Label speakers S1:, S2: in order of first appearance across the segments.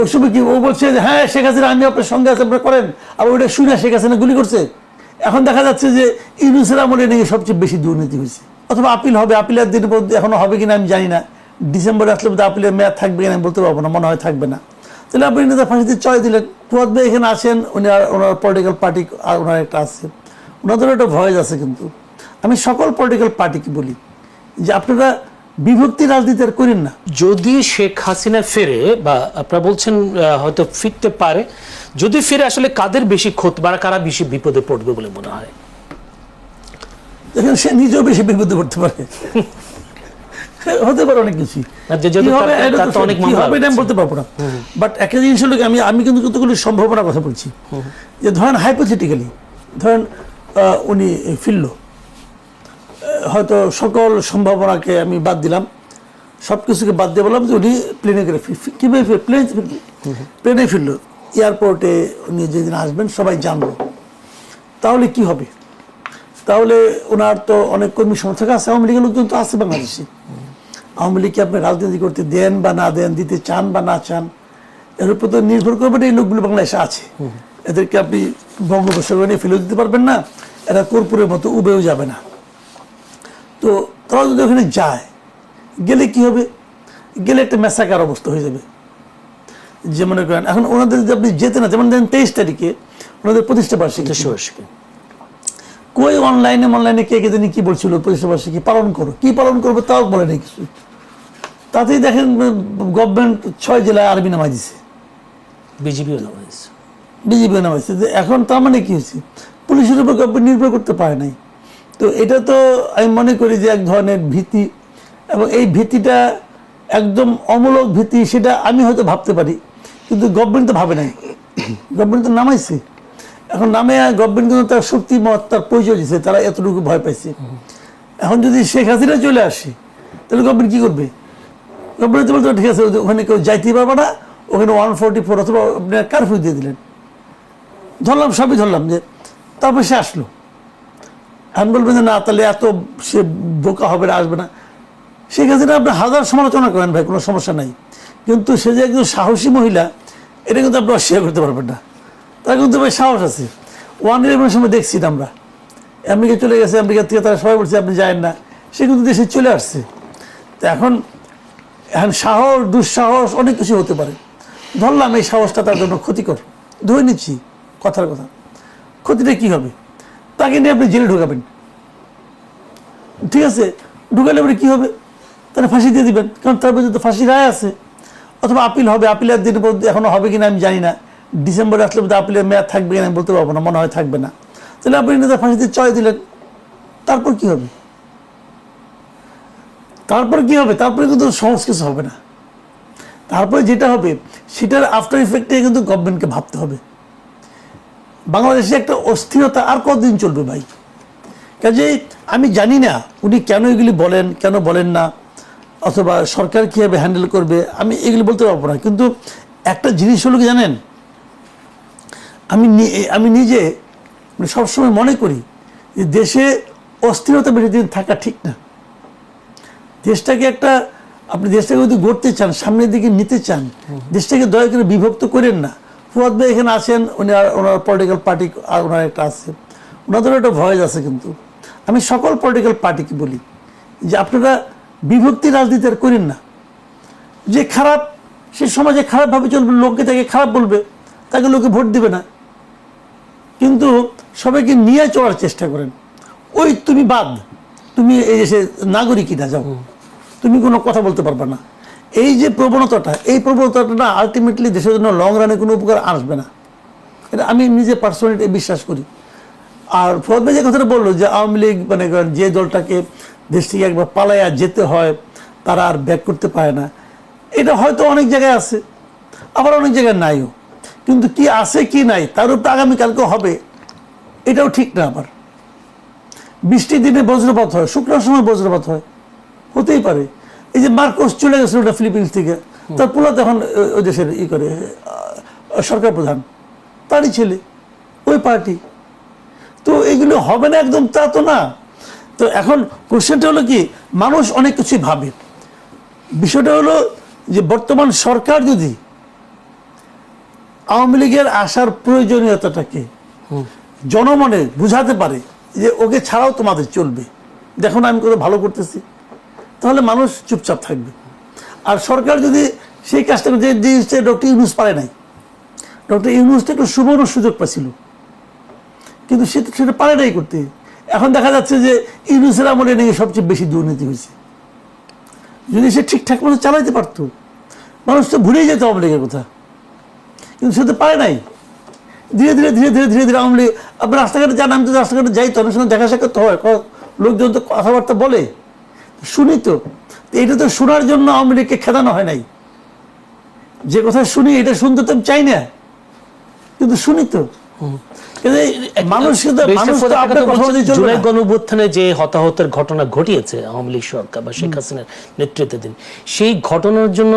S1: ওই সময় কি ও বলছে যে হ্যাঁ শেখ হাসিনা আমি আপনার সঙ্গে আছে আপনারা করেন, আর ওইটা শুনে শেখ হাসিনা গুলি করছে। এখন দেখা যাচ্ছে যে ইউনূসের আমলে নাকি সবচেয়ে বেশি দুর্নীতি হয়েছে, অথবা আপিল হবে, আপিলের দিন এখনো হবে কিনা আমি জানি না, ডিসেম্বরে আসলে বোধহয় আপিলের মেয়াদ থাকবে কিনা আমি বলতে পারবো না, মনে হয় থাকবে না। তাহলে আপনি নেতা ফাঁসিতে চয় দিলেন, ফুয়াদ ভাই এখানে আসেন, উনি আর ওনার পলিটিক্যাল পার্টি আর ওনার একটা আছে, ওনাদেরও একটা ভয়েস আছে। কিন্তু আমি সকল পলিটিক্যাল পার্টিকে বলি যে আপনারা বিভক্তি রাজনীতি আর করেন না।
S2: যদি শেখ হাসিনা ফেরে, বা আপনারা বলছেন হয়তো ফিরতে পারে, যদি ফিরে আসলে কাদের বেশি ক্ষতি বা কারা বেশি বিপদে পড়বে বলে মনে হয়?
S1: দেখেন সে নিজেও বেশি বিপদে পড়তে পারে, হতে পারে অনেক কিছু, আমি বলতে পারবো না। বাট একটা জিনিস হলো আমি কিন্তু কতগুলি সম্ভাবনার কথা বলছি, যে ধরেন হাইপোথেটিক্যালি ধরেন উনি ফিরল, হয়তো সকল সম্ভাবনাকে আমি বাদ দিলাম, সব কিছুকে বাদ দিয়ে বললাম যে উনি প্লেনে করে কীভাবে প্লেনে ফিরল, এয়ারপোর্টে উনি যেদিন আসবেন সবাই জানলো, তাহলে কি হবে? তাহলে ওনার তো অনেক কর্মী সমর্থক আছে, আওয়ামী লীগের লোকজন তো আছে বাংলাদেশে। আওয়ামী লীগকে আপনি রাজনীতি করতে দেন বা না দেন, দিতে চান বা না চান, এর উপর তো নির্ভর করবেন এই লোকগুলো বাংলাদেশে আছে। এদেরকে আপনি বঙ্গোপসাগরে নিয়ে ফেলে দিতে পারবেন না, এরা কর্পূরের মতো উবেও যাবে না। তো তারা যদি ওখানে যায়, গেলে কি হবে? গেলে একটা ম্যাসাকার অবস্থা হয়ে যাবে। যে মনে করেন এখন ওনাদের যদি আপনি যেতে না, যেমন ধরেন 23 তারিখে ওনাদের প্রতিষ্ঠা বার্ষিকী, কই অনলাইনে কে জানি কি বলছিল প্রতিষ্ঠা বার্ষিকী পালন করো, কি পালন করবে তাও বলে নেই কিছু। তাতেই দেখেন গভর্নমেন্ট 6 জেলায় আর্মি নামাই দিছে, বিজেপিও নামাইছে। এখন তার মানে কি হয়েছে? পুলিশের উপর গভর্নমেন্ট নির্ভর করতে পারে নাই। তো এটা তো আমি মনে করি যে এক ধরনের ভীতি, এবং এই ভীতিটা একদম অমূলক ভীতি, সেটা আমি হয়তো ভাবতে পারি, কিন্তু গভর্নমেন্ট তো ভাবে নাই। গভর্নমেন্ট তো নামাইছে, এখন নামে গভর্নমেন্ট কিন্তু তার শক্তিমত তার পরিচয় দিচ্ছে, তারা এতটুকু ভয় পাইছে। এখন যদি শেখ হাসিনা চলে আসে, তাহলে গভর্নমেন্ট কি করবে? গভর্নমেন্ট বলতে ঠিক আছে ওখানে কেউ যাইতে পারবে না, ওখানে 144 অথবা আপনি কারফিউ দিয়ে দিলেন, ধরলাম সবই ধরলাম, যে তারপর সে আসলো। এখন বলবেন যে না তাহলে এত সে বোকা হবে না, আসবে না। শেখ হাসিনা আপনি হাজার সমালোচনা করেন ভাই, কোনো সমস্যা নাই, কিন্তু সে যে একজন সাহসী মহিলা এটা কিন্তু আপনি অস্বীকার করতে পারবেন না। তার কিন্তু ভাই সাহস আছে। 1/11 সময় দেখছি আমরা, আমেরিকা চলে গেছে, আমেরিকা থেকে তারা সবাই বলছে আপনি যায়েন না, সে কিন্তু দেশে চলে আসছে। তো এখন সাহস দুঃসাহস অনেক কিছু হতে পারে। ধরলাম এই সাহসটা তার জন্য ক্ষতিকর, ধরে নিচ্ছি কথার কথা, ক্ষতিটা কি হবে? তাকে নিয়ে আপনি জেলে ঢোকাবেন, ঠিক আছে, ঢুকালে পরে কী হবে? তাহলে ফাঁসি দিয়ে দিবেন, কারণ তার মধ্যে তো ফাঁসি রায় আছে, অথবা আপিল হবে, আপিলের দিন এখনো হবে কিনা আমি জানি না, ডিসেম্বরে আসলে বোধহয় আপিলের মেয়াদ থাকবে কিনা আমি বলতে পারবো না, মনে হয় থাকবে না। তাহলে আপনি নেতা ফাঁসিতে চয় দিলেন, তারপর কি হবে? তারপরে কিন্তু সহজ কিছু হবে না। তারপরে যেটা হবে সেটার আফটার ইফেক্টে কিন্তু গভর্নমেন্টকে ভাবতে হবে। বাংলাদেশে একটা অস্থিরতা আর কতদিন চলবে ভাই? কাজেই আমি জানি না উনি কেন এগুলি বলেন, কেন বলেন না, অথবা সরকার কীভাবে হ্যান্ডেল করবে, আমি এগুলি বলতে পারবো না। কিন্তু একটা জিনিস হলো কি জানেন, আমি নিজে সবসময় মনে করি যে দেশে অস্থিরতা বেশি দিন থাকা ঠিক না। দেশটাকে আপনি দেশটাকে যদি গড়তে চান, সামনের দিকে নিতে চান, দেশটাকে দয়া করে বিভক্ত করেন না। ফুয়াদ ভাই এখানে আছেন, উনি আর ওনার পলিটিক্যাল পার্টি আর ওনার একটা আছে, ওনাদেরও একটা ভয়েস আছে। কিন্তু আমি সকল পলিটিক্যাল পার্টিকে বলি যে আপনারা বিভক্তি রাজনীতি আর করেন না। যে খারাপ সে সমাজে খারাপভাবে চলবে, লোককে তাকে খারাপ বলবে, তাকে লোকে ভোট দিবে না। কিন্তু সবাইকে নিয়ে চলার চেষ্টা করেন। ওই তুমি বাদ, তুমি এই দেশে নাগরিকই না, যাও, তুমি কোনো কথা বলতে পারবে না। এই যে প্রবণতাটা না আলটিমেটলি দেশের জন্য লং রানে কোনো উপকার আসবে না, এটা আমি নিজে পার্সোনালি বিশ্বাস করি। আর ফুয়াদ ভাই যে কথাটা বললো যে আওয়ামী লীগ মানে যে দলটাকে দেশ থেকে একবার পালাইয়া যেতে হয় তারা আর ব্যাক করতে পারে না, এটা হয়তো অনেক জায়গায় আছে, আবার অনেক জায়গায় নাইও। কিন্তু কি আছে কি নাই তার উপর আগামীকালকে হবে এটাও ঠিক না। আবার বৃষ্টির দিনে বজ্রপাত হয়, শুক্রবার সময় বজ্রপাত হয়, হতেই পারে। এই যে মার্কোস চলে গেছিল ওটা ফিলিপিন্স থেকে, তার পোলা তখন ওই দেশের করে সরকার প্রধান, তারই ছেলে, ওই পার্টি। তো এগুলো হবে না একদম, তা তো না। তো এখন কোশ্চেনটা হলো কি, মানুষ অনেক কিছুই ভাবে, বিষয়টা হলো যে বর্তমান সরকার যদি আওয়ামী লীগের আসার প্রয়োজনীয়তাটাকে জনমনে বুঝাতে পারে যে ওকে ছাড়াও তোমাদের চলবে, দেখো না আমি কত ভালো করতেছি, তাহলে মানুষ চুপচাপ থাকবে। আর সরকার যদি সেই কাজটা যে জিনিসটা ডক্টর ইউনূস পারে নাই, ডক্টর ইউনূস তো একটু সুবর্ণ সুযোগ পাচ্ছিল, কিন্তু সেটা পারে নাই করতে। এখন দেখা যাচ্ছে যে ইউনূসের আমলে নিয়ে সবচেয়ে বেশি দুর্নীতি হয়েছে। যদি সে ঠিকঠাক মতো চালাইতে পারতো, মানুষ তো ভুলেই যেত আওয়ামী লীগের কথা, কিন্তু সে তো পারে নাই। ধীরে ধীরে ধীরে ধীরে ধীরে ধীরে আওয়ামী লীগ, আপনার রাস্তাঘাটে যান, আমি তো রাস্তাঘাটে যাই তো, অনেক সময় দেখা সাক্ষাৎ হয়, লোকজন তো কথাবার্তা বলে, শুনি তো। এটা তো শোনার জন্য আওয়ামী লীগকে খেদানো হয় নাই। যে কথা শুনি এটা শুনতে তো আমি চাই না, কিন্তু শুনি তো।
S2: জুলাই গণঅভ্যুত্থানে যে হতাহতের ঘটনা ঘটিয়েছে আওয়ামী লীগ সরকার বা শেখ হাসিনার নেতৃত্বাধীন, সেই ঘটনার জন্য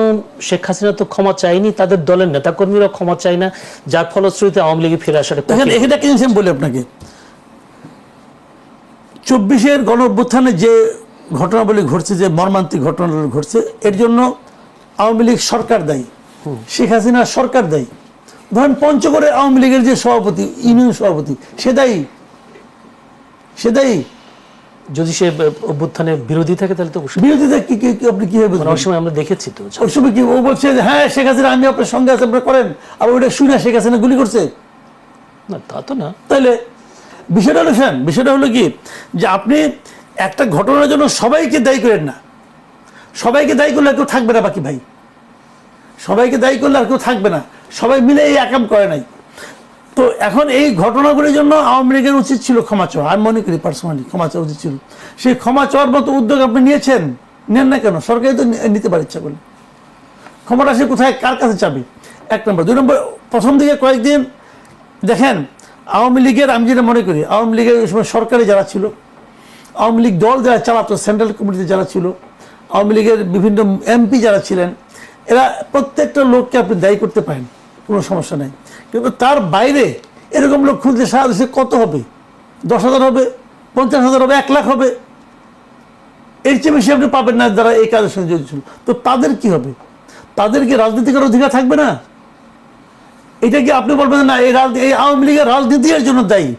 S2: শেখ হাসিনা তো ক্ষমা চায়নি, তাদের দলের নেতাকর্মীরা ক্ষমা চায় না, যার ফলশ্রুতিতে আওয়ামী লীগে ফিরে আসাটা।
S1: এটা কি আমি বলি আপনাকে, 24-এর গণঅভ্যুত্থানে যে ঘটনাবলী ঘটছে, যে মর্মান্তিক ঘটনাগুলো ঘটছে, এর জন্য আওয়ামী লীগ সরকার দায়ী, শেখ হাসিনা সরকার দায়ী। ধরেন পঞ্চগড়ে আওয়ামী লীগের যে সভাপতি, ইউনিয়ন সভাপতি, সে দায়ী।
S2: যদি সে অভ্যুত্থানের বিরোধী থাকে তাহলে তো
S1: বিরোধীতা কি আপনি কিভাবে বুঝবেন?
S2: অনেক সময় আমরা দেখেছি তো,
S1: ওই সময় কি ও বলছে যে হ্যাঁ শেখ হাসিনা আমি আপনার সঙ্গে আছে, আপনারা করেন, আর ওইটা শুনে শেখ হাসিনা গুলি করছে?
S2: না, তা তো না।
S1: তাইলে বিষয়টা হলো কি, যে আপনি একটা ঘটনার জন্য সবাইকে দায়ী করেন না। সবাইকে দায়ী করলে আর কেউ থাকবে না, বাকি ভাই সবাইকে দায়ী করলে আর কেউ থাকবে না, সবাই মিলে এই একাম করে নাই। তো এখন এই ঘটনাগুলির জন্য আওয়ামী লীগের উচিত ছিল ক্ষমা চাওয়া, আমি মনে করি পার্সোনালি ক্ষমা চাওয়া উচিত ছিল। সেই ক্ষমা চাওয়ার মতো উদ্যোগ আপনি নিয়েছেন, নেন না কেন? সরকারই তো নিতে পারে ইচ্ছা করলে। ক্ষমাটা সে কোথায় কার কাছে চাবে? 1 নম্বর। 2 নম্বর, প্রথম দিকে কয়েকদিন দেখেন আওয়ামী লীগের, আমি যেটা মনে করি আওয়ামী লীগের ওই সময় সরকারে যারা ছিল, আওয়ামী লীগ দল যারা চালাতো, সেন্ট্রাল কমিটিতে যারা ছিল, আওয়ামী লীগের বিভিন্ন এমপি যারা ছিলেন, এরা প্রত্যেকটা লোককে আপনি দায়ী করতে পারেন, কোনো সমস্যা নেই। কিন্তু তার বাইরে এরকম লোক খুঁজতে সারা দেশে কত হবে? 10,000 হবে, 50,000 হবে, 1 লাখ হবে, এর চেয়ে বেশি আপনি পাবেন না যারা এই কাজের সঙ্গে জড়িত ছিল। তো তাদের কি হবে? তাদের কি রাজনীতিকের অধিকার থাকবে না? এটা কি আপনি বলবেন না এই আওয়ামী লীগের রাজনীতি এর জন্য দায়ী?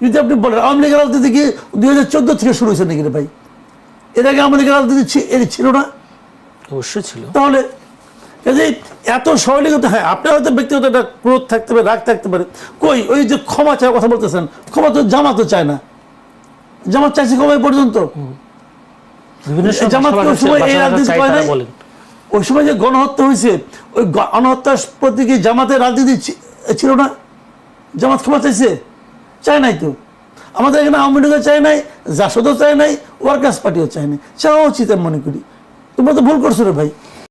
S1: যদি আপনি বলেন আওয়ামী লীগের রাজনীতি কি 2014 থেকে শুরু হয়েছে নাকি রে ভাই? এর আগে আওয়ামী লীগের রাজনীতি ছিল না?
S2: অবশ্যই ছিল।
S1: তাহলে এত সরলীকতা, হ্যাঁ আপনার হয়তো ব্যক্তিগত একটা ক্রোধ থাকতে পারে, রাগ থাকতে পারে, কই ওই যে ক্ষমা চাওয়ার কথা বলতেছেন, ক্ষমা তো জামাতও চায় না। জামাত চাইছে ক্ষমা পর্যন্ত, জামাত ওই সময় এই রাজনীতি করে নাই। ওই সময় যে গণহত্যা হয়েছে, ওই গণহত্যার প্রতি কি জামাতের রাজনীতি ছিল না? জামাত ক্ষমা চাইছে? চায় নাই তো। আমাদের এখানে আওয়ামী লীগও চায় নাই, জাসদও চায় নাই, ওয়ার্কার্স পার্টিও চায় নাই। চাওয়া উচিত আমি মনে করি। তোমরা তো ভুল করছো রে ভাই।